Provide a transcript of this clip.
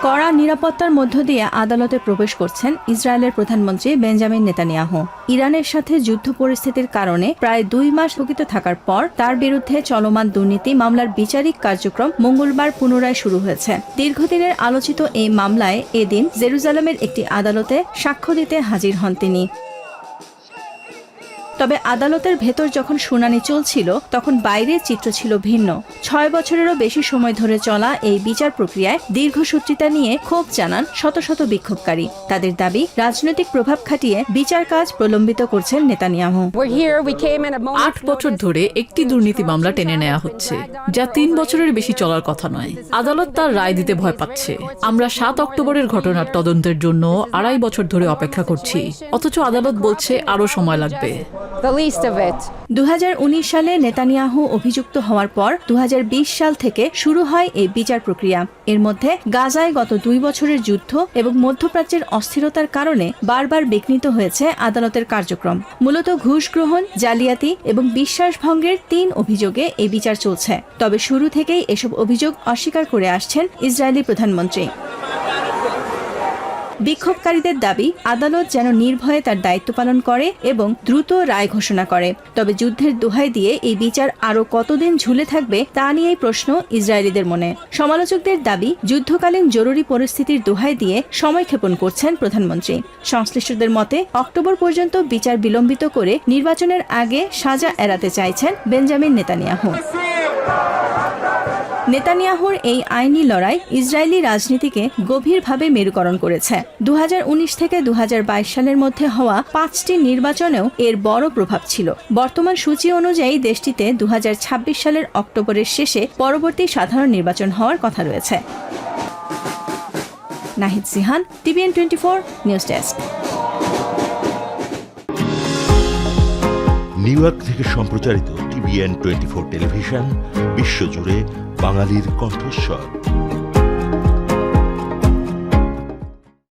কড়া নিরাপত্তার মধ্য দিয়ে আদালতে প্রবেশ করছেন ইসরায়েলের প্রধানমন্ত্রী বেঞ্জামিন নেতানিয়াহু। ইরানের সাথে যুদ্ধ পরিস্থিতির কারণে প্রায় 2 মাস স্থগিত থাকার পর তার বিরুদ্ধে চলমান দুর্নীতি মামলার বিচারিক কার্যক্রম মঙ্গলবার পুনরায় শুরু হয়েছে। দীর্ঘদিনের আলোচিত এই মামলায় এদিন জেরুজালেমের একটি আদালতে সাক্ষ্য দিতে হাজির হন তিনি। তবে আদালতের ভেতর যখন শুনানি চলছিল তখন বাইরের চিত্র ছিল ভিন্ন। 6 বছরেরও বেশি সময় ধরে চলা এই বিচার প্রক্রিয়ায় দীর্ঘসূত্রিতা নিয়ে ক্ষোভ জানান শত শত বিক্ষোভকারী। তাদের দাবি, রাজনৈতিক প্রভাব খাটিয়ে বিচার কাজ প্রলম্বিত করছেন নেতানিয়াহু। 8 বছর ধরে একটি দুর্নীতি মামলা টেনে নেওয়া হচ্ছে, যা 3 বছরের বেশি চলার কথা নয়। আদালত তার রায় দিতে ভয় পাচ্ছে। আমরা 7 অক্টোবরের ঘটনার তদন্তের জন্য 2.5 বছর ধরে অপেক্ষা করছি, অথচ আদালত বলছে আরও সময় লাগবে। 2019 সালে নেতানিয়াহু অভিযুক্ত হওয়ার পর 2020 সাল থেকে শুরু হয় এই বিচার প্রক্রিয়া। এর মধ্যে গাজায় গত 2 বছরের যুদ্ধ এবং মধ্যপ্রাচ্যের অস্থিরতার কারণে বারবার বিঘ্নিত হয়েছে আদালতের কার্যক্রম। মূলত ঘুষ গ্রহণ, জালিয়াতি এবং বিশ্বাসভঙ্গের 3 অভিযোগে এই বিচার চলছে। তবে শুরু থেকেই এসব অভিযোগ অস্বীকার করে আসছেন ইসরায়েলি প্রধানমন্ত্রী। বিক্ষোভকারীদের দাবি, আদালত যেন নির্ভয়ে তার দায়িত্ব পালন করে এবং দ্রুত রায় ঘোষণা করে। তবে যুদ্ধের দোহাই দিয়ে এই বিচার আরও কতদিন ঝুলে থাকবে তা নিয়েই প্রশ্ন ইসরায়েলিদের মনে। সমালোচকদের দাবি, যুদ্ধকালীন জরুরি পরিস্থিতির দোহাই দিয়ে সময়ক্ষেপণ করছেন প্রধানমন্ত্রী। সংশ্লিষ্টদের মতে, অক্টোবর পর্যন্ত বিচার বিলম্বিত করে নির্বাচনের আগে সাজা এড়াতে চাইছেন বেঞ্জামিন নেতানিয়াহু। নেতানিয়াহুর এই আইনি লড়াই ইসরায়েলি রাজনীতিকে গভীরভাবে মেরুকরণ করেছে। 2019 থেকে 2022 সালের মধ্যে হওয়া 5টি নির্বাচনেও এর বড় প্রভাব ছিল। বর্তমান সূচি অনুযায়ী দেশটিতে 2026 সালের অক্টোবরের শেষে পরবর্তী সাধারণ নির্বাচন হওয়ার কথা রয়েছে। Nahid Sihan, TVN 24 news desk. New York থেকে সম্প্রচারিত TVN 24 টেলিভিশন বিশ্বজুড়ে বাঙালির কণ্ঠস্বর।